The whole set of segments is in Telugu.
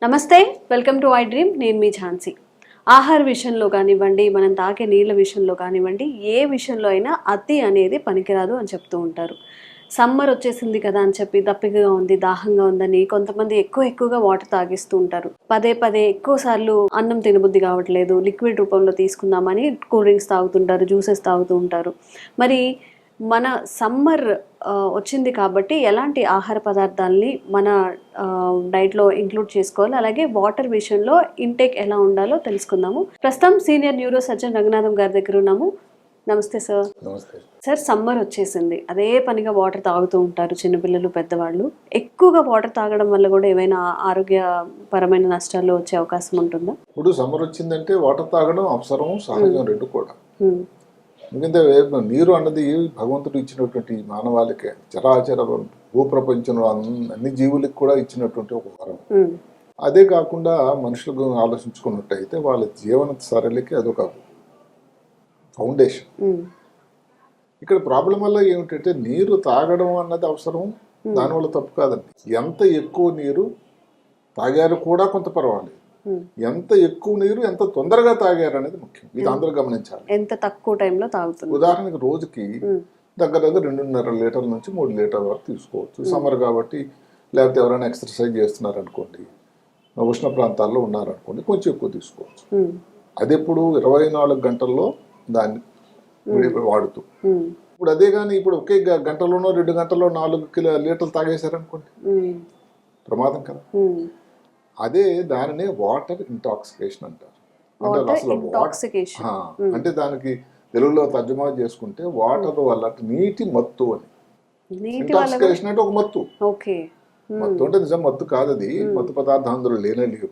నమస్తే, వెల్కమ్ టు ఐ డ్రీమ్. నేను మీ ఝాన్సీ. ఆహార విషయంలో కానివ్వండి, మనం తాగే నీళ్ళ విషయంలో కానివ్వండి, ఏ విషయంలో అయినా అతి అనేది పనికిరాదు అని చెప్తూ ఉంటారు. సమ్మర్ వచ్చేసింది కదా అని చెప్పి దప్పికగా ఉంది, దాహంగా ఉందని కొంతమంది ఎక్కువగా వాటర్ తాగిస్తూ ఉంటారు. పదే పదే ఎక్కువ సార్లు అన్నం తినబుద్ధి కావట్లేదు, లిక్విడ్ రూపంలో తీసుకుందామని కూల్ డ్రింక్స్ తాగుతుంటారు, జ్యూసెస్ తాగుతూ ఉంటారు. మరి మన సమ్మర్ వచ్చింది కాబట్టి ఎలాంటి ఆహార పదార్థాలని మన డైట్లో ఇంక్లూడ్ చేసుకోవాలి, అలాగే వాటర్ విషయంలో ఇంటేక్ ఎలా ఉండాలో తెలుసుకుందాము. ప్రస్తుతం సీనియర్ న్యూరో సర్జన్ రఘునాథం గారి దగ్గర ఉన్నాము. నమస్తే సార్. నమస్తే సార్, సమ్మర్ వచ్చేసింది, అదే పనిగా వాటర్ తాగుతూ ఉంటారు చిన్నపిల్లలు, పెద్దవాళ్ళు. ఎక్కువగా వాటర్ తాగడం వల్ల కూడా ఏమైనా ఆరోగ్యపరమైన నష్టాలు వచ్చే అవకాశం ఉంటుందా? ఇప్పుడు సమ్మర్ వచ్చిందంటే వాటర్ తాగడం అవసరం, సహజం రెండు కూడా. ఎందుకంటే నీరు అన్నది భగవంతుడు ఇచ్చినటువంటి మానవాళికి, చరాచర భూప్రపంచంలో అన్ని జీవులకి కూడా ఇచ్చినటువంటి ఒక వరం. అదే కాకుండా మనుషులకు ఆలోచించుకున్నట్టయితే వాళ్ళ జీవన సరళికి అదొక ఫౌండేషన్. ఇక్కడ ప్రాబ్లం వల్ల ఏమిటంటే నీరు తాగడం అన్నది అవసరం, దానివల్ల తప్పు కాదండి. ఎంత ఎక్కువ నీరు తాగారు కూడా కొంత పర్వాలేదు, ఎంత ఎక్కువ నీరు ఎంత తొందరగా తాగారు అనేది ముఖ్యం. ఇది అందరూ గమనించాలి. ఎంత తక్కువ టైంలో తాగుతుంది. ఉదాహరణకి రోజుకి దగ్గర 2.5 లీటర్ల నుంచి 3 లీటర్ల వరకు తీసుకోవచ్చు. సమ్మర్ కాబట్టి, లేకపోతే ఎవరైనా ఎక్సర్సైజ్ చేస్తున్నారు అనుకోండి, ఉష్ణ ప్రాంతాల్లో ఉన్నారనుకోండి, కొంచెం ఎక్కువ తీసుకోవచ్చు. అది ఎప్పుడు 24 గంటల్లో దాన్ని వాడుతూ. ఇప్పుడు అదే కానీ ఇప్పుడు ఒకే గంటలోనో 2 గంటల్లో 4 లీటర్లు తాగేశారనుకోండి, ప్రమాదం కదా. అదే దానినే వాటర్ ఇంటాక్సికేషన్ అంటారు. అంటే అసలు అంటే దానికి తెలుగులో తర్జుమా చేసుకుంటే వాటర్ వల్ల నీటి మత్తు అని. ఇంటాక్సికేషన్ అంటే ఒక మత్తు. మత్తు అంటే నిజం మత్తు కాదు, అది మత్తు పదార్థం అందులో లేనే లేవు.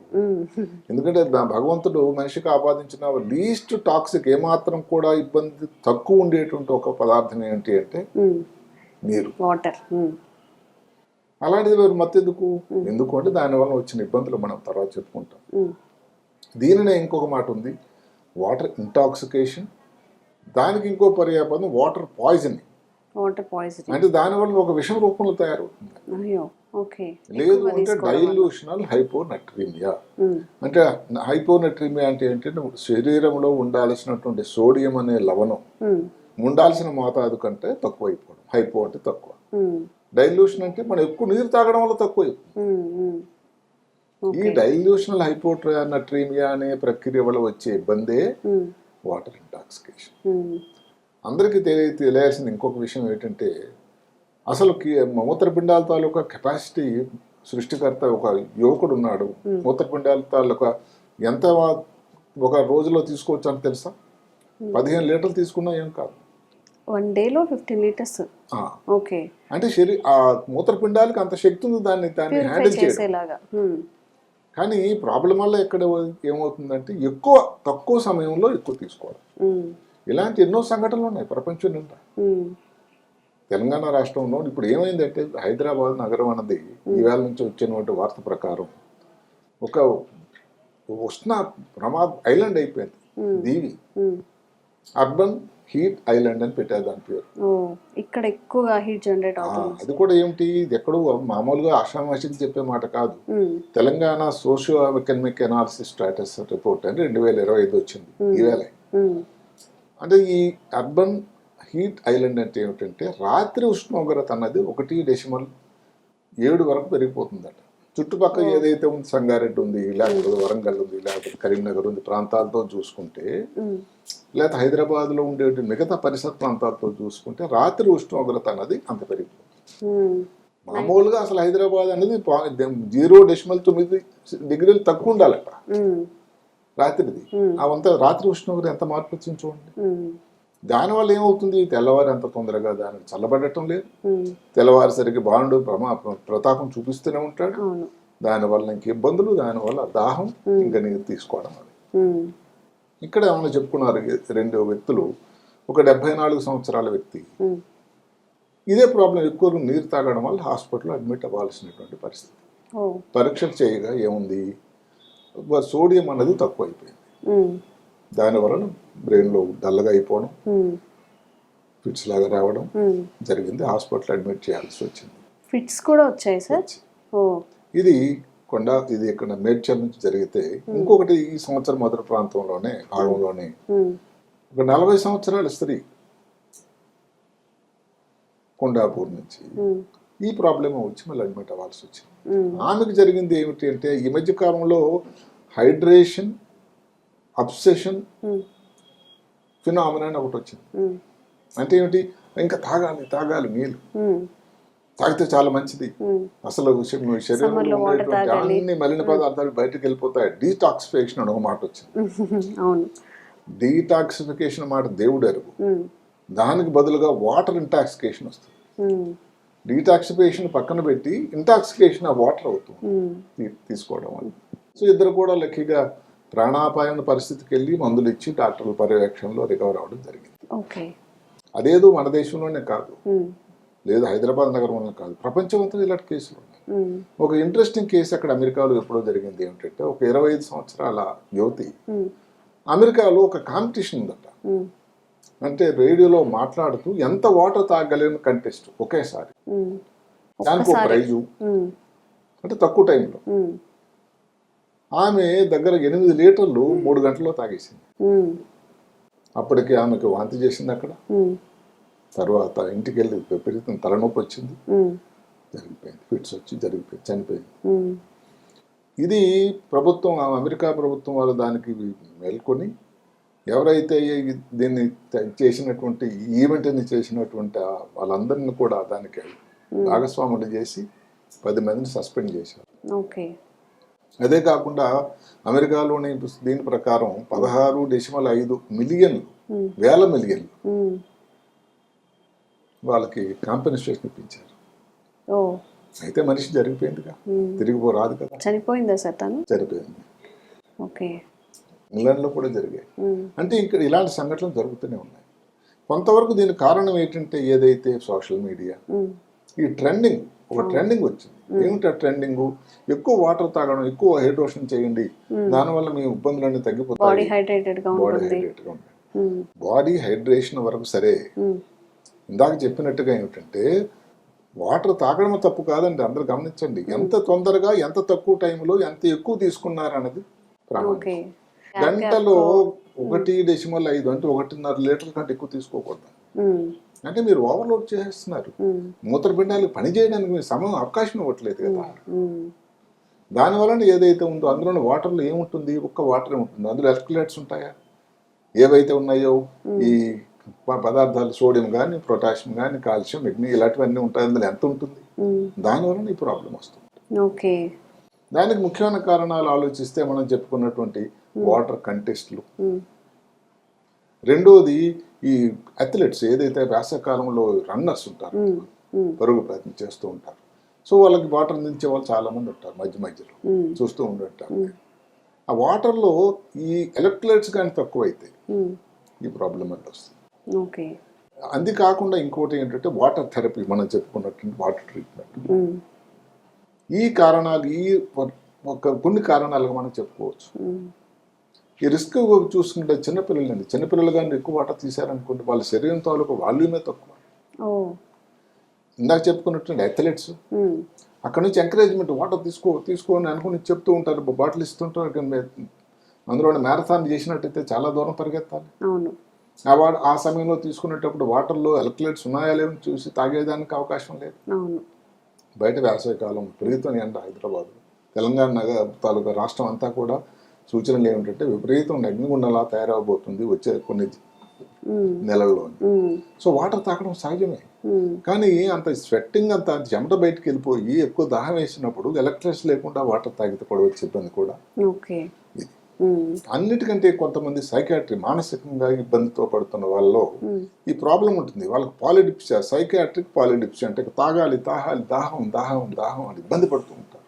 ఎందుకంటే భగవంతుడు మనిషికి ఆపాదించిన లీస్ట్ టాక్సిక్, ఏమాత్రం కూడా ఇబ్బంది తక్కువ ఉండేటువంటి ఒక పదార్థం ఏంటి అంటే నీరు, వాటర్. అలాంటిది మరి మత్తు ఎందుకు అంటే దానివల్ల వచ్చిన ఇబ్బందులు మనం తర్వాత చెప్పుకుంటాం. దీనినే ఇంకొక మాట ఉంది, వాటర్ ఇంటాక్సికేషన్. దానికి ఇంకో పర్యాపదం వాటర్ పాయిజనింగ్. అంటే దానివల్ల ఒక విషం రూపంలో తయారవుతుంది. లేదు అంటే డైల్యూషనల్ హైపోనట్రీమియా. అంటే హైపోనట్రీమియా అంటే ఏంటంటే శరీరంలో ఉండాల్సినటువంటి సోడియం అనే లవణం ఉండాల్సిన మోతాదు కంటే తక్కువ అయిపోవడం. హైపో అంటే తక్కువ, డైల్యూషన్ అంటే మనం ఎక్కువ నీరు తాగడం వల్ల తక్కువ అయిపోతుంది. ఈ డైల్యూషనల్ హైపోనట్రీమియా అనే ప్రక్రియ వల్ల వచ్చే ఇబ్బందే వాటర్ ఇంటాక్సికేషన్. అందరికీ తెలియాల్సిన ఇంకొక విషయం ఏంటంటే, అసలు మూత్రపిండాల తాలూకా కెపాసిటీ సృష్టికర్త ఒక యువకుడు ఉన్నాడు. మూత్రపిండాల తాలూకా ఎంత ఒక రోజులో తీసుకోవచ్చు అని తెలుసా? 15 లీటర్లు తీసుకున్నా ఏం కాదు. 1 డేలో 15 లీటర్స్. అంటే ఆ మూత్రపిండాలకు అంత శక్తి ఉంది దాన్ని హ్యాండిల్ చేసేలాగా. కానీ ఈ ప్రాబ్లం వల్ల ఎక్కడ ఏమవుతుందంటే తక్కువ సమయంలో ఎక్కువ తీసుకోవాలి. ఇలాంటి ఎన్నో సంఘటనలు ఉన్నాయి ప్రపంచం నిండా. తెలంగాణ రాష్ట్రంలో ఇప్పుడు ఏమైందంటే, హైదరాబాద్ నగరం అన్నది ఈవేళ నుంచి వచ్చినటువంటి వార్త ప్రకారం ఒక ఉష్ణ ఐలాండ్ అయిపోయింది. దీవి అర్బన్ హీట్ ఐలాండ్ అని పెట్టారు దాని పేరు. ఇక్కడ ఎక్కువగా హీట్ జనరేట్ అవుతుంది. అది కూడా ఏమిటి, ఎక్కడో మామూలుగా ఆషామాషికి చెప్పే మాట కాదు. Telangana socio economic analysis status report అని 2025 వచ్చింది ఈవేళ. అంటే ఈ అర్బన్ హీట్ ఐలాండ్ అంటే ఏమిటంటే, రాత్రి ఉష్ణోగ్రత అన్నది 1.7 వరకు పెరిగిపోతుందట. చుట్టుపక్కల ఏదైతే ఉంది, సంగారెడ్డి ఉంది, లేకపోతే వరంగల్ ఉంది, లేకపోతే కరీంనగర్ ఉంది, ప్రాంతాలతో చూసుకుంటే, లేకపోతే హైదరాబాద్లో ఉండే మిగతా పరిసర ప్రాంతాలతో చూసుకుంటే రాత్రి ఉష్ణోగ్రత అన్నది అంత పెరిగిపోతుంది. మామూలుగా అసలు హైదరాబాద్ అనేది 0.9 డిగ్రీలు తక్కువ ఉండాలట రాత్రిది. అవంతా రాత్రి ఉష్ణోగ్రత ఎంత మార్పు వచ్చింది చూడండి. దానివల్ల ఏమవుతుంది, తెల్లవారి అంత తొందరగా దానికి చల్లబడటం లేదు. తెల్లవారిసరికి బాండు ప్రతాపం చూపిస్తూనే ఉంటాడు. దానివల్ల ఇంక ఇబ్బందులు, దానివల్ల దాహం, ఇంకా నీరు తీసుకోవడం. అది ఇక్కడ ఏమన్నా చెప్పుకున్నారు 2 వ్యక్తులు. ఒక 74 సంవత్సరాల వ్యక్తి ఇదే ప్రాబ్లం, ఎక్కువ నీరు తాగడం వల్ల హాస్పిటల్లో అడ్మిట్ అవ్వాల్సినటువంటి పరిస్థితి. పరీక్షలు చేయగా ఏముంది, సోడియం అన్నది తక్కువ అయిపోయింది. దానివలన బ్రెయిన్లో డల్గా అయిపోవడం, ఫిట్స్ లాగా రావడం జరిగింది. హాస్పిటల్ అడ్మిట్ చేయాల్సి వచ్చింది. ఫిట్స్ కూడా వచ్చాయి సార్. ఇది కొండ ఇది ఇక్కడ మేడ్చల్ నుంచి జరిగితే ఇంకొకటి ఈ సంవత్సరం మొదటి ప్రాంతంలోనే భాగంలోనే ఒక 40 సంవత్సరాల స్త్రీ కొండాపూర్ నుంచి ఈ ప్రాబ్లం వచ్చి మళ్ళీ అడ్మిట్ అవ్వాల్సి వచ్చింది. ఆమెకు జరిగింది ఏమిటి అంటే ఈ మధ్య కాలంలో హైడ్రేషన్ అబ్సెషన్ ఫినామినా అని ఒకటి వచ్చింది. అంటే ఏమిటి, ఇంకా తాగాలి తాగాలి నీళ్ళు, తాగితే చాలా మంచిది, అసలు శరీరంలో ఉండేటువంటి అన్ని మలిన పదార్థాలు బయటకు వెళ్ళిపోతాయి, డీటాక్సిఫికేషన్ అని ఒక మాట వచ్చింది. డీటాక్సిఫికేషన్ మాట దేవుడు ఎరుగు, దానికి బదులుగా వాటర్ ఇంటాక్సికేషన్ వస్తుంది. డీటాక్సిఫికేషన్ పక్కన పెట్టి ఇంటాక్సికేషన్ ఆ వాటర్ అవుతుంది తీసుకోవడం వల్ల. సో ఇద్దరు కూడా లక్కీగా ప్రాణాపాయం పరిస్థితికి వెళ్ళి మందులు ఇచ్చి డాక్టర్ల పర్యవేక్షణలో రికవర్ అవ్వడం జరిగింది. అదేదో మన దేశంలోనే కాదు, లేదు హైదరాబాద్ నగరంలోనే కాదు, ప్రపంచమంతా ఇలాంటి కేసులు ఉన్నాయి. ఒక ఇంట్రెస్టింగ్ కేసు అక్కడ అమెరికాలో ఎప్పుడో జరిగింది ఏమిటంటే, ఒక 25 సంవత్సరాల యువతి అమెరికాలో ఒక కాంపిటీషన్ ఉందట. అంటే రేడియోలో మాట్లాడుతూ ఎంత వాటర్ తాగలేని కంటెస్ట్ ఒకేసారి, దానికి ఒక ప్రైజు, అంటే తక్కువ టైంలో. ఆమె దగ్గర 8 లీటర్లు 3 గంటల్లో తాగేసింది. అప్పటికి ఆమెకు వాంతి చేసింది అక్కడ. తర్వాత ఇంటికి వెళ్ళి విపరీతం తలనొప్పి వచ్చింది, జరిగిపోయింది, ఫిట్స్ వచ్చి జరిగిపోయింది, చనిపోయింది. ఇది ప్రభుత్వం, అమెరికా ప్రభుత్వం వాళ్ళు దానికి మేల్కొని ఎవరైతే దీన్ని చేసినటువంటి ఈవెంట్ని చేసినటువంటి వాళ్ళందరినీ కూడా దానికి భాగస్వాములు చేసి 10 మందిని సస్పెండ్ చేశారు. అదే కాకుండా అమెరికాలోని దీని ప్రకారం 16.5 మిలియన్లు, వేల మిలియన్లు వాళ్ళకి కాంపెన్సేషన్ ఇప్పించారు. అయితే మనిషి జరిగిపోయిందిగా, తిరిగిపోరాదు కదా. చనిపోయిందా సార్ తను? చనిపోయింది. ఇంగ్లాండ్లో కూడా జరిగాయి. అంటే ఇక్కడ ఇలాంటి సంఘటనలు జరుగుతూనే ఉన్నాయి. కొంతవరకు దీనికి కారణం ఏంటంటే, ఏదైతే సోషల్ మీడియా ఈ ట్రెండింగ్, ఒక ట్రెండింగ్ వచ్చింది. ఏమిటి ఆ ట్రెండింగ్? ఎక్కువ వాటర్ తాగడం, ఎక్కువ హైడ్రేషన్ చేయండి, దానివల్ల మీ ఇబ్బందులన్నీ తగ్గిపోతాయి, బాడీ హైడ్రేటెడ్ గా ఉంటుంది. బాడీ హైడ్రేషన్ వరకు సరే, ఇందాక చెప్పినట్టుగా ఏమిటంటే వాటర్ తాగడం తప్పు కాదండి, అందరూ గమనించండి. ఎంత తొందరగా, ఎంత తక్కువ టైంలో, ఎంత ఎక్కువ తీసుకున్నారన్నది ప్రాముఖ్యం. గంటలో 1.5 అంటే 1.5 లీటర్ల కంటే ఎక్కువ తీసుకోకూడదు. అంటే మీరు ఓవర్లోడ్ చేసేస్తున్నారు, మూత్రపిండాలు పని చేయడానికి మీరు సమయం, అవకాశం ఇవ్వట్లేదు కదా. దానివలన ఏదైతే ఉందో అందులో వాటర్లో ఏముంటుంది? ఒక్క వాటరే ఉంటుంది. అందులో ఎలక్ట్రోలైట్స్ ఉంటాయా? ఏవైతే ఉన్నాయో ఈ పదార్థాలు, సోడియం కానీ, పొటాషియం కానీ, కాల్షియం, మెగ్నీ, ఇలాంటివన్నీ ఉంటాయి. అందులో ఎంత ఉంటుంది? దానివలన ఈ ప్రాబ్లం వస్తుంది. దానికి ముఖ్యమైన కారణాలు ఆలోచిస్తే మనం చెప్పుకున్నటువంటి వాటర్ కంటెస్ట్లు, రెండోది ఈ అథ్లెట్స్ ఏదైతే వేసవకాలంలో రన్నర్స్ ఉంటారు, పరుగు ప్రయత్నం చేస్తూ ఉంటారు. సో వాళ్ళకి వాటర్ అందించే వాళ్ళు చాలా మంది ఉంటారు, మధ్య మధ్యలో చూస్తూ ఉంటుంటారు. ఆ వాటర్లో ఈ ఎలక్ట్రోలైట్స్ కానీ తక్కువైతే ఈ ప్రాబ్లం అనేది వస్తుంది. అది కాకుండా ఇంకోటి ఏంటంటే వాటర్ థెరపీ, మనం చెప్పుకున్నటువంటి వాటర్ ట్రీట్మెంట్. ఈ కారణాలు, ఈ కొన్ని కారణాలుగా మనం చెప్పుకోవచ్చు. ఈ రిస్క్ చూసుకుంటే చిన్నపిల్లలు కానీ ఎక్కువ వాటర్ తీశారనుకోండి, వాళ్ళ శరీరం తాలూకు వాల్యూమే తక్కువ. ఇందాక చెప్పుకున్నటువంటి అథ్లెట్స్ అక్కడ నుంచి ఎంకరేజ్మెంట్, వాటర్ తీసుకోని అనుకుని చెప్తూ ఉంటారు, బాటిల్ ఇస్తుంటారు. అందులో మ్యారథాన్ చేసినట్టయితే చాలా దూరం పరిగెత్తాలి. ఆ సమయంలో తీసుకునేటప్పుడు వాటర్లో ఎలక్ట్రోలైట్స్ ఉన్నాయా లేవని చూసి తాగేదానికి అవకాశం లేదు. బయట వేసవికాలం విపరీతం ఎండ, హైదరాబాద్, తెలంగాణ తాలూకా రాష్ట్రం అంతా కూడా సూచనలు ఏమిటంటే విపరీతం అగ్నిగుండంలా తయారవబోతుంది వచ్చే కొన్ని నెలల్లో. సో వాటర్ తాగడం సహజమే, కానీ అంత స్వెట్టింగ్, అంత చెమట బయటకు వెళ్ళిపోయి ఎక్కువ దాహం వేసినప్పుడు ఎలక్ట్రిసిటీ లేకుండా వాటర్ తాగితే పడవచ్చు ఇబ్బంది కూడా. అన్నిటికంటే కొంతమంది సైకాట్రీ, మానసికంగా ఇబ్బందితో పడుతున్న వాళ్ళలో ఈ ప్రాబ్లం ఉంటుంది. వాళ్ళకి పాలిడిప్సియా, సైకాట్రిక్ పాలిడిప్సియా, అంటే తాగాలి, దాహం దాహం దాహం అని ఇబ్బంది పడుతూ ఉంటారు.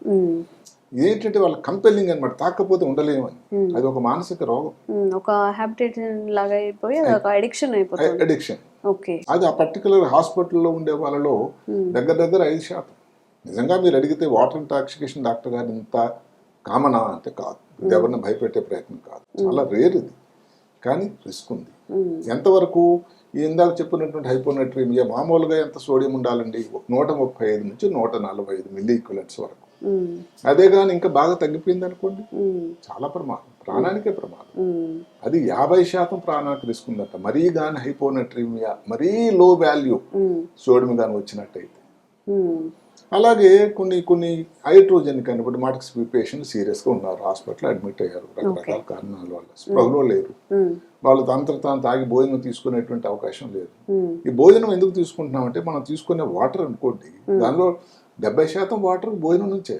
ఏంటంటే వాళ్ళ కంపెల్లింగ్ అనమాట, తాకపోతే ఉండలేమని. అది ఒక మానసిక రోగం, ఒక హ్యాబిట్ లాగా అయిపోయి అడిక్షన్ అయిపోతుంది. అడిక్షన్. అది ఆ పర్టికులర్ హాస్పిటల్లో ఉండే వాళ్ళలో దగ్గర 5%. నిజంగా మీరు అడిగితే వాటర్ ఇంటాక్సికేషన్ డాక్టర్ గారు ఇంత కామనా అంటే కాదు, ఎవరిని భయపెట్టే ప్రయత్నం కాదు, చాలా రేర్ ఇది. కానీ రిస్క్ ఉంది. ఎంతవరకు? ఇందాక చెప్పినటువంటి హైపోనట్రీమియా, మామూలుగా ఎంత సోడియం ఉండాలండి? 135 నుంచి 145 మిల్లీ ఈక్వలెంట్స్ వరకు. అదే కానీ ఇంకా బాగా తగ్గిపోయింది అనుకోండి, చాలా ప్రమాదం, ప్రాణానికే ప్రమాదం. అది 50% ప్రాణానికి రిస్క్ ఉందట. మరీ కానీ హైపోనట్రీమియా, మరీ లో వాల్యూ సోడియం కానీ వచ్చినట్టయితే. అలాగే కొన్ని హైడ్రోజన్ కానీ ఇప్పుడు మాటకి పేషెంట్ సీరియస్గా ఉన్నారు, హాస్పిటల్ అడ్మిట్ అయ్యారు, రకరకాల కారణాల వల్ల స్పృహలో లేరు, వాళ్ళు తాను తాగి భోజనం తీసుకునేటువంటి అవకాశం లేదు. ఈ భోజనం ఎందుకు తీసుకుంటున్నామంటే మనం తీసుకునే వాటర్ అనుకోండి, దానిలో 70% వాటర్ భోజనం నుంచే,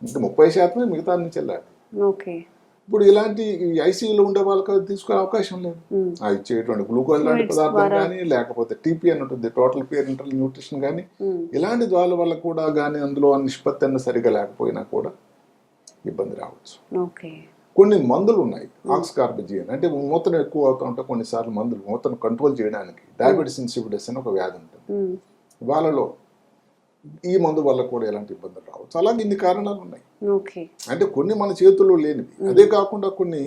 ఇంకా 30% మిగతా నుంచి వెళ్ళాలి. ఇప్పుడు ఇలాంటి ఐసీయూలో ఉండే వాళ్ళకి తీసుకునే అవకాశం లేదు. ఆ ఇచ్చేటువంటి గ్లూకోజ్ లాంటి పదార్థం కానీ, లేకపోతే టీపీ అని ఉంటుంది, టోటల్ పేరెంటల్ న్యూట్రిషన్ కానీ, ఇలాంటి దాని వల్ల కూడా కానీ అందులో నిష్పత్తి అన్న సరిగా లేకపోయినా కూడా ఇబ్బంది రావచ్చు. కొన్ని మందులు ఉన్నాయి, ఆక్స్కార్బిజిన్ అంటే మూతను ఎక్కువ అవుతూ ఉంటే కొన్నిసార్లు మందులు మూతను కంట్రోల్ చేయడానికి, డయాబెటిస్ ఇన్సిపిడస్ అని ఒక వ్యాధి ఉంటుంది, వాళ్ళలో ఈ మందు వల్ల కూడా ఎలాంటి ఇబ్బందులు రావచ్చు. అలాగే ఇన్ని కారణాలు ఉన్నాయి. అంటే కొన్ని మన చేతుల్లో లేనివి. అదే కాకుండా కొన్ని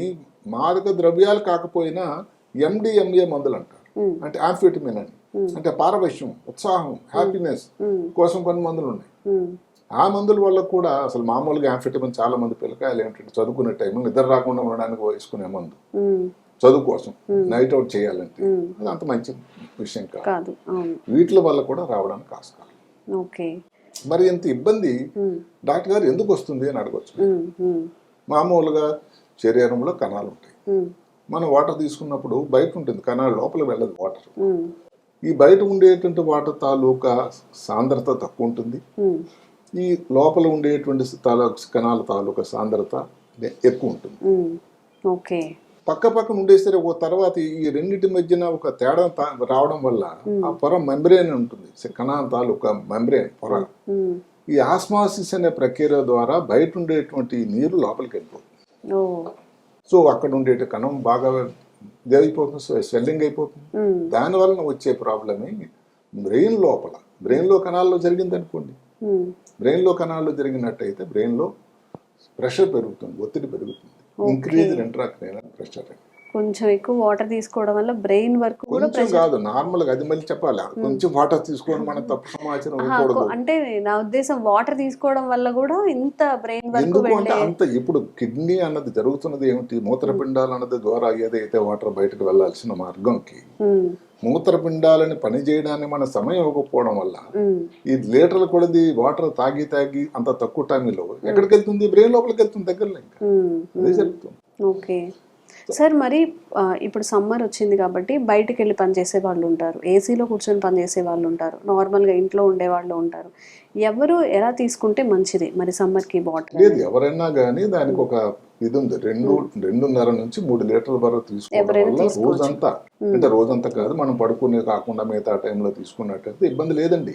మాదక ద్రవ్యాలు కాకపోయినా MDMA మందులు అంటారు, అంటే ఆంఫెటమిన్ అని, అంటే పారవశ్యం, ఉత్సాహం, హ్యాపీనెస్ కోసం కొన్ని మందులు ఉన్నాయి. ఆ మందుల వల్ల కూడా అసలు మామూలుగా ఆంఫెటమిన్ చాలా మంది పిల్లకాయలు ఏంటంటే చదువుకునే టైంలో నిద్ర రాకుండా ఉండడానికి వేసుకునే మందు, చదువు కోసం నైట్ అవుట్ చేయాలంటే, అది అంత మంచి విషయం కాదు. వీటి వల్ల కూడా రావడానికి ఆస్కారం. మరి ఇంత ఇబ్బంది డాక్టర్ గారు ఎందుకు వస్తుంది అని అడగచ్చు. మామూలుగా శరీరంలో కణాలు ఉంటాయి, మనం వాటర్ తీసుకున్నప్పుడు బయట ఉంటుంది, కణాలు లోపల వెళ్ళదు వాటర్. ఈ బయట ఉండేటువంటి వాటర్ తాలూకా సాంద్రత తక్కువ ఉంటుంది, ఈ లోపల ఉండేటువంటి కణాల తాలూకా సాంద్రత ఎక్కువ ఉంటుంది. పక్క పక్కన ఉండేసరి ఒక తర్వాత ఈ రెండింటి మధ్యన ఒక తేడా రావడం వల్ల ఆ పొర మెంబ్రేన్ ఉంటుంది, కణాల తాలూకా మెంబ్రేన్ పొర, ఈ ఆస్మాసిస్ అనే ప్రక్రియ ద్వారా బయట ఉండేటువంటి నీరు లోపలికి వెళ్ళిపోతుంది. సో అక్కడ ఉండే కణం బాగా ఇదైపోతుంది, స్వెల్లింగ్ అయిపోతుంది. దానివల్ల వచ్చే ప్రాబ్లమే బ్రెయిన్లో కణాల్లో జరిగింది అనుకోండి, బ్రెయిన్లో కణాల్లో జరిగినట్టయితే బ్రెయిన్లో ప్రెషర్ పెరుగుతుంది, ఒత్తిడి పెరుగుతుంది, ఇంక్రీజ్ ఇంట్రాక్రేనియల్ ప్రెషర్. కొంచెం ఎక్కువ వాటర్ తీసుకోవడం వల్ల బ్రెయిన్ వర్క్ కూడా కొంచెం కాదు, నార్మల్ గా అది మళ్ళీ చెప్పాలి, కొంచెం వాటర్ తీసుకోవడం మనం తప్పు సమాచారం ఇవ్వకూడదు. అంటే నా ఉద్దేశం వాటర్ తీసుకోవడం వల్ల కూడా ఇంత బ్రెయిన్ వర్క్ ఎందుకు అంటే అంత ఇప్పుడు కిడ్నీ అన్నది జరుగుతున్నది ఏమిటి, మూత్రపిండాలు అన్నది ద్వారా ఏదైతే వాటర్ బయటకు వెళ్లాల్సిన మార్గంకి మూత్రపిండాలని పని చేయడానికి మన సమయం ఇవ్వకపోవడం వల్ల ఈ లీటర్లు కూడా వాటర్ తాగి అంత తక్కువ టైంలో ఎక్కడికి వెళ్తుంది, బ్రెయిన్ లోపలికి వెళ్తుంది, దగ్గరలో ఇంకా అదే జరుగుతుంది. సార్ మరి ఇప్పుడు సమ్మర్ వచ్చింది కాబట్టి బయటికి వెళ్ళి పనిచేసే వాళ్ళు ఉంటారు, ఏసీలో కూర్చొని పనిచేసే వాళ్ళు ఉంటారు, నార్మల్గా ఇంట్లో ఉండే వాళ్ళు ఉంటారు. ఎవరు ఎలా తీసుకుంటే మంచిది మరి సమ్మర్కి బాటిల్? లేదు, ఎవరైనా కానీ దానికి ఒక ఇది ఉంది, 2.5 నుంచి 3 లీటర్ల వరకు తీసుకోవడం వల్ల రోజంతా, అంటే రోజంతా కాదు, మనం పడుకునే కాకుండా మిగతా టైంలో తీసుకున్నట్టయితే ఇబ్బంది లేదండి.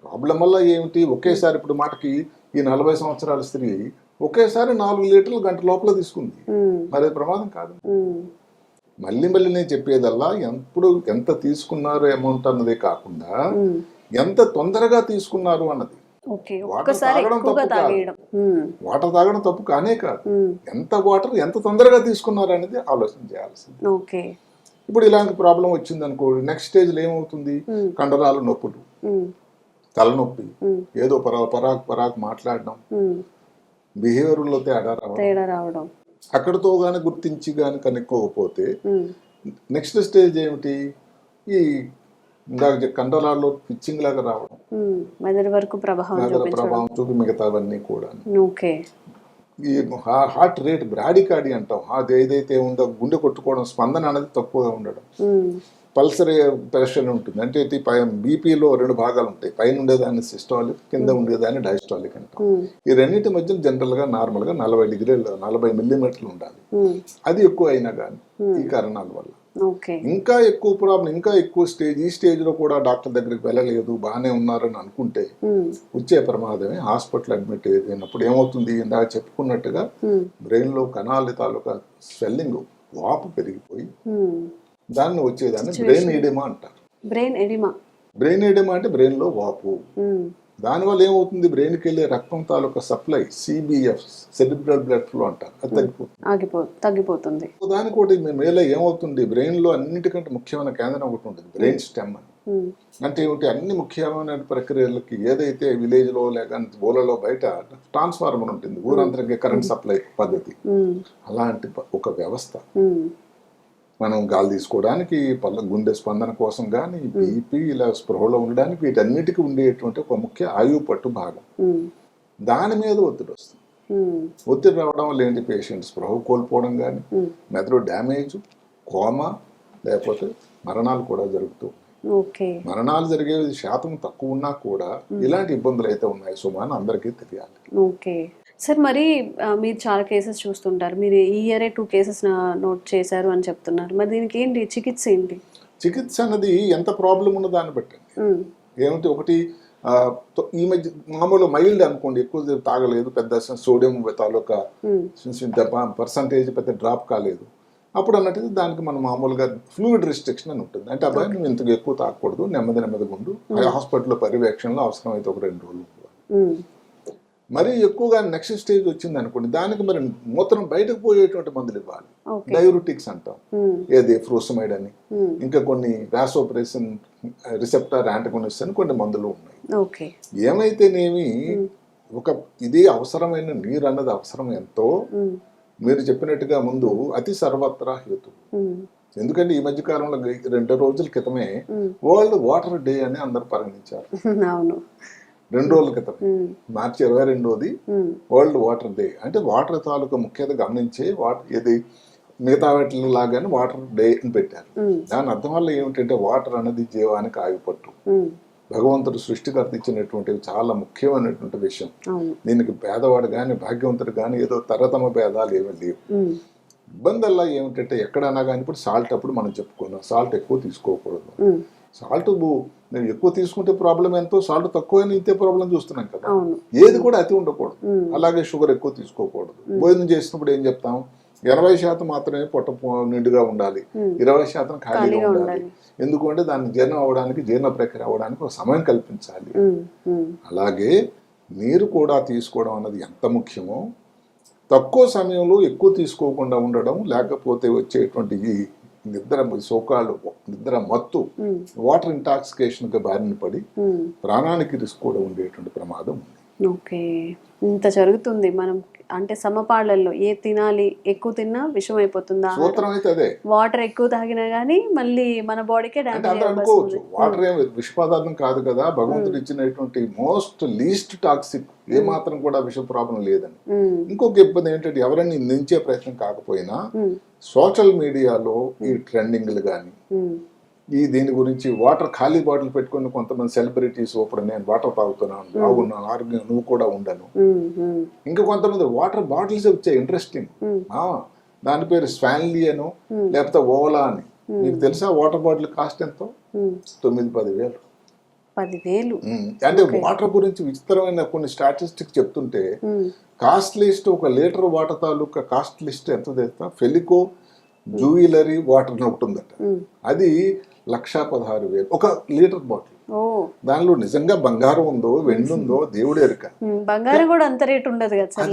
ప్రాబ్లం వల్ల ఏమిటి, ఒకేసారి ఇప్పుడు మాటకి ఈ 40 సంవత్సరాల స్త్రీ ఒకేసారి 4 లీటర్లు గంట లోపల తీసుకుంది, మరి ప్రమాదం కాదు. మళ్ళీ నేను చెప్పేదల్లా ఎప్పుడు ఎంత తీసుకున్నారు అమౌంట్ అన్నదే కాకుండా ఎంత తొందరగా తీసుకున్నారు అన్నది. వాటర్ తాగడం తప్పు కానే కాదు, ఎంత వాటర్ ఎంత తొందరగా తీసుకున్నారు అనేది ఆలోచన చేయాల్సింది. ఇప్పుడు ఇలాంటి ప్రాబ్లం వచ్చింది అనుకోండి, నెక్స్ట్ స్టేజ్ లో ఏమవుతుంది, కండరాలు నొప్పులు, తలనొప్పి, ఏదో పరాకు మాట్లాడడం, బిహేవియర్లో తేడా రావడం, అక్కడితో గాని గుర్తించి గాని కనుక్కోకపోతే నెక్స్ట్ స్టేజ్ ఏమిటి, ఈ ఇందాక కండరాల్లో పిచ్చింగ్ లాగా రావడం, మెదడు వరకు ప్రభావం చూపి మిగతావన్నీ కూడా. ఈ హార్ట్ రేట్ బ్రాడికార్డి అంటాం, అది ఏదైతే ఉందో గుండె కొట్టుకోవడం, స్పందన అనేది తక్కువగా ఉండడం, పల్సర్ ప్రెషర్ ఉంటుంది, అంటే బీపీలో 2 భాగాలు ఉంటాయి, పైన ఉండేదాన్ని సిస్టాలిక్, కింద ఉండేదాన్ని డయాస్టాలిక్ అంటాం. ఈ రెండింటి మధ్య జనరల్గా నార్మల్గా 40 డిగ్రీలు 40 మిల్లీమీటర్లు ఉండాలి. అది ఎక్కువ అయినా కానీ ఈ కారణాల వల్ల ఇంకా ఎక్కువ ప్రాబ్లం, ఇంకా ఎక్కువ స్టేజ్, ఈ స్టేజ్ లో కూడా డాక్టర్ దగ్గరికి వెళ్ళలేదు, బాగానే ఉన్నారని అనుకుంటే వచ్చే ప్రమాదమే హాస్పిటల్ అడ్మిట్ అయినప్పుడు ఏమవుతుంది, ఇందాక చెప్పుకున్నట్టుగా బ్రెయిన్ లో కణాల తాలూకా స్వెల్లింగ్, వాపు పెరిగిపోయి దాన్ని వచ్చేదాన్ని బ్రెయిన్ ఎడిమా అంటారు. బ్రెయిన్ ఎడిమా అంటే బ్రెయిన్ లో వాపు. దానివల్ల ఏమవుతుంది, బ్రెయిన్కి వెళ్ళే రక్తం తాలూకా supply, CBF cerebral blood flow అంటారు, అది తగ్గిపోతుంది. దానికోటి మేలో ఏమవుతుంది, బ్రెయిన్ లో అన్నిటికంటే ముఖ్యమైన కేంద్రం ఒకటి ఉంటుంది, బ్రెయిన్ స్టెమ్ అని. అంటే ఏమిటి, అన్ని ముఖ్యమైన ప్రక్రియలకి ఏదైతే విలేజ్లో లేక ఊళ్ళలో బయట ట్రాన్స్ఫార్మర్ ఉంటుంది, ఊరంతరికి కరెంట్ సప్లై పద్ధతి, అలాంటి ఒక వ్యవస్థ. మనం గాలి తీసుకోవడానికి, గుండె స్పందన కోసం కానీ, బీపీ ఇలా స్పృహలో ఉండడానికి, వీటన్నిటికీ ఉండేటువంటి ఒక ముఖ్య ఆయువు పట్టు భాగం. దాని మీద ఒత్తిడి వస్తుంది. ఒత్తిడి రావడం వల్ల ఏంటి, పేషెంట్ స్పృహ కోల్పోవడం కానీ, మెదడు డ్యామేజ్, కోమా, లేకపోతే మరణాలు కూడా జరుగుతూ ఉన్నాయి. మరణాలు జరిగే శాతం తక్కువ ఉన్నా కూడా ఇలాంటి ఇబ్బందులు అయితే ఉన్నాయి సుమా అని అందరికీ తెలియాలి. ఓకే సార్, మరి మీరు చాలా కేసెస్ చూస్తుంటారు, మీరు ఈ ఇయరే 2 కేసెస్ నోట్ చేశారు అని చెప్తున్నారు. మరి దీనికి ఏంటి చికిత్స ఏంటి? చికిత్స అన్నది ఎంత ప్రాబ్లం ఉన్నదో దాన్ని బట్టి ఏమిటి, ఒకటి ఈ మధ్య మామూలు మైల్డ్ అనుకోండి, ఎక్కువ తాగలేదు, పెద్ద సోడియం తాలూకా పర్సంటేజ్ పెద్ద డ్రాప్ కాలేదు, అప్పుడు అన్నట్టు దానికి మనం మామూలుగా ఫ్లూయిడ్ రిస్ట్రిక్షన్ అని ఉంటుంది. అంటే అబ్బాయి నువ్వు ఇంతకు ఎక్కువ తాగకూడదు, నెమ్మదిగా ఉండు, హాస్పిటల్లో పర్యవేక్షణలో అవసరమైతే ఒక 2 రోజులు. మరి ఎక్కువగా నెక్స్ట్ స్టేజ్ వచ్చింది అనుకోండి, దానికి మరి మూత్రం బయటకు పోయేటువంటి మందులు ఇవ్వాలి, డయూరిటిక్స్ అంటాం, ఏది ఫ్రూసమైడ్ అని, ఇంకా కొన్ని వాసోప్రెసిన్ రిసెప్టర్ యాంటగోనిస్ట్ అని కొన్ని మందులు ఉన్నాయి. ఏమైతేనేమి ఒక ఇది అవసరమైన నీరు అన్నది అవసరం ఎంతో మీరు చెప్పినట్టుగా ముందు అతి సర్వత్రా హేతు. ఎందుకంటే ఈ మధ్య కాలంలో 2 రోజుల క్రితమే వరల్డ్ వాటర్ డే అని అందరు పరిగణించారు. 2 రోజుల క్రితం మార్చి 22వ వరల్డ్ వాటర్ డే. అంటే వాటర్ తాలూకా ముఖ్యత గమనించే ఇది మిగతా వాటి లాగానే వాటర్ డే అని పెట్టారు. దాని అర్థం వల్ల ఏమిటంటే వాటర్ అనేది జీవానికి ఆయుపట్టు, భగవంతుడు సృష్టికర్త ఇచ్చినటువంటివి చాలా ముఖ్యమైనటువంటి విషయం. దీనికి పేదవాడు కానీ భాగ్యవంతుడు కానీ ఏదో తరతమ భేదాలు ఏమీ లేవు. ఇబ్బంది అలా ఏమిటంటే ఎక్కడన్నా కానీ ఇప్పుడు సాల్ట్ అప్పుడు మనం చెప్పుకున్నాం, సాల్ట్ ఎక్కువ తీసుకోకూడదు. సాల్ట్ నువ్వు ఎక్కువ తీసుకుంటే ప్రాబ్లం ఎంతో, సాల్ట్ తక్కువ ఇంతే ప్రాబ్లం చూస్తున్నాం కదా. ఏది కూడా అతి ఉండకూడదు. అలాగే షుగర్ ఎక్కువ తీసుకోకూడదు. భోజనం చేసినప్పుడు ఏం చెప్తాం, 80% మాత్రమే పొట్ట నిండుగా ఉండాలి, 20% ఖాళీగా ఉండాలి. ఎందుకంటే దాన్ని జీర్ణం అవ్వడానికి, జీర్ణ ప్రక్రియ అవ్వడానికి ఒక సమయం కల్పించాలి. అలాగే నీరు కూడా తీసుకోవడం అన్నది ఎంత ముఖ్యమో, తక్కువ సమయంలో ఎక్కువ తీసుకోకుండా ఉండడం, లేకపోతే వచ్చేటువంటి ఈ నిద్ర మత్తు, వాటర్ ఇంటాక్సికేషన్ గా బారిన పడి ప్రాణానికి రిస్క్ కూడా ఉండేటువంటి ప్రమాదం ఉంది. ఓకే, ఇంత జరుగుతుంది. మనం అంటే సమపాళ్లలో ఏ తినాలి, ఎక్కువ తిన్నా విషం అయిపోతుందా, సూత్రం అయితే అదే. వాటర్ ఎక్కువ తాగినా గానీ మళ్ళీ మన బాడీకే డ్యామేజ్ అనుకోవచ్చు. వాటర్ ఏం విష పదార్థం కాదు కదా, భగవంతుడు ఇచ్చినటువంటి మోస్ట్ లీస్ట్ టాక్సిక్, ఏ మాత్రం కూడా విష ప్రాబ్లం లేదని. ఇంకొక ఇబ్బంది ఏంటంటే ఎవరైనా నిందించే ప్రయత్నం కాకపోయినా సోషల్ మీడియాలో ఈ ట్రెండింగ్లు కానీ, ఈ దీని గురించి వాటర్ ఖాళీ బాటిల్ పెట్టుకుని కొంతమంది సెలబ్రిటీస్ ఇప్పుడు నేను వాటర్ తాగుతున్నాను, బాగున్నాను, ఆరోగ్యం నువ్వు కూడా ఉండను. ఇంకా కొంతమంది వాటర్ బాటిల్స్ వచ్చాయి ఇంట్రెస్టింగ్, దాని పేరు స్వాన్లీ అను లేకపోతే ఓలా అని. మీకు తెలుసా వాటర్ బాటిల్ కాస్ట్ ఎంతో? 9-10 వేలు. అంటే వాటర్ గురించి విచిత్రమైన కొన్ని స్టాటిస్టిక్స్ చెప్తుంటే కాస్ట్ లిస్ట్, 1 లీటర్ వాటర్ తాలూకా కాస్ట్ లిస్ట్ ఎంత తెలుసా? ఫెలికో జ్యువెలరీ వాటర్ ఒకటి ఉందట, అది 1,16,000 1 లీటర్ బాటిల్. దానిలో నిజంగా బంగారం ఉందో వెండి ఉందో దేవుడే ఎరుక. బంగారం కూడా అంత రేట్ ఉండదు కదా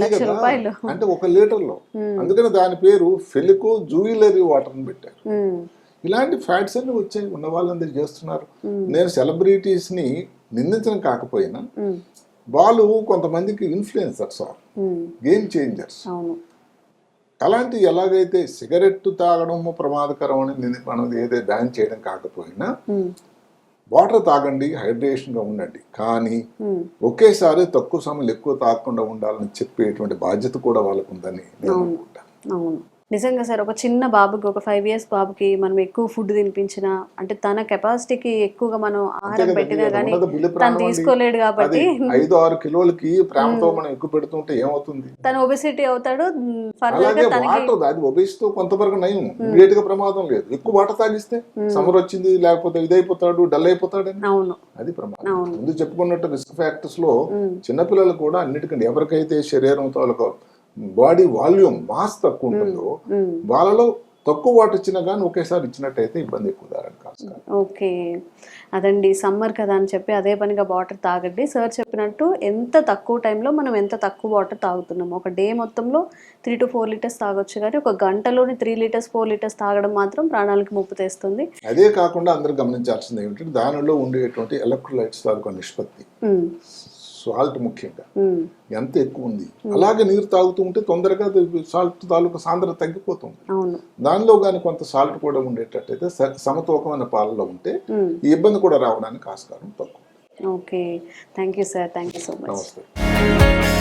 అంటే 1 లీటర్ లో. అందుకని దాని పేరు ఫెలికో జ్యువెలరీ వాటర్ అని పెట్టారు. ఇలాంటి ఫ్యాట్స్ అన్ని వచ్చాయి, ఉన్న వాళ్ళందరూ చేస్తున్నారు. నేను సెలబ్రిటీస్ ని నిందించడం కాకపోయినా వాళ్ళు కొంతమందికి ఇన్ఫ్లుయెన్సర్స్ ఆర్ గేమ్ చేంజర్స్. అలాంటి ఎలాగైతే సిగరెట్ తాగడం ప్రమాదకరం అని మనం ఏదైతే బ్యాన్ చేయడం కాకపోయినా వాటర్ తాగండి, హైడ్రేషన్ గా ఉండండి, కానీ ఒకేసారి తక్కువ సమయంలో ఎక్కువ తాగకుండా ఉండాలని చెప్పేటువంటి బాధ్యత కూడా వాళ్ళకు ఉందని నేను అనుకుంటాను. నిజంగా సార్, ఒక చిన్న బాబుకి, ఒక 5 years బాబుకి మనం ఎక్కువ ఫుడ్ తినిపించినా, అంటే తన కెపాసిటీకి ఎక్కువగా మనం ఆహారం పెట్టినా కానీ తను తీసుకోలేడు కాబట్టి 5-6 కిలోలకి ప్రేమతో మనం ఎక్కువ పెడుతుంటే ఏమవుతుంది, తను ఒబెసిటీ అవుతాడు. అది ఒబేసిటీ కొంతవరకు నయం, ఇమీడియట్ గా ప్రమాదం లేదు. ఎక్కువ వాటర్ తాగిస్తే సమ్మర్ వచ్చింది లేకపోతే ఇదైపోతాడు, డల్ అయిపోతాడు, అది ప్రమాదం. ముందు చెప్పుకున్నట్టు రిస్క్ ఫ్యాక్టర్స్ లో చిన్నపిల్లలు కూడా అన్నిటికంటే, ఎవరికైతే శరీరం తాలూకా బాడీ వాల్యూమ్ మాస్ తక్కువ ఉంటుందో వాళ్ళలో తక్కువ వాటర్ ఇచ్చినా కానీ ఒకేసారి ఇచ్చినట్టయితే ఇబ్బంది ఎక్కువ దారని కాస్త. ఓకే, అదండి సమ్మర్ కదా అని చెప్పి అదే పనిగా వాటర్ తాగండి. సార్ చెప్పినట్టు ఎంత తక్కువ టైంలో మనం ఎంత తక్కువ వాటర్ తాగుతున్నాం, ఒక డే మొత్తంలో 3 to 4 లీటర్స్ తాగొచ్చు, కానీ ఒక గంటలోని 3 లీటర్స్ 4 లీటర్స్ తాగడం మాత్రం ప్రాణాలకు ముప్పు తెస్తుంది. అదే కాకుండా అందరూ గమనించాల్సింది ఏమిటంటే దానిలో ఉండేటువంటి ఎలక్ట్రోలైట్స్ తాలూకా నిష్పత్తి, సాల్ట్ ముఖ్యంగా ఎంత ఎక్కువ ఉంది. అలాగే నీరు తాగుతూ ఉంటే తొందరగా సాల్ట్ తాలూకా సాంద్రత తగ్గిపోతుంది. అవును, దానిలో కానీ కొంత సాల్ట్ కూడా ఉండేటట్టయితే సమతూకమైన పాలలో ఉంటే ఈ ఇబ్బంది కూడా రావడానికి ఆస్కారం తక్కువ. Okay, thank you sir, thank you so much. నమస్తే.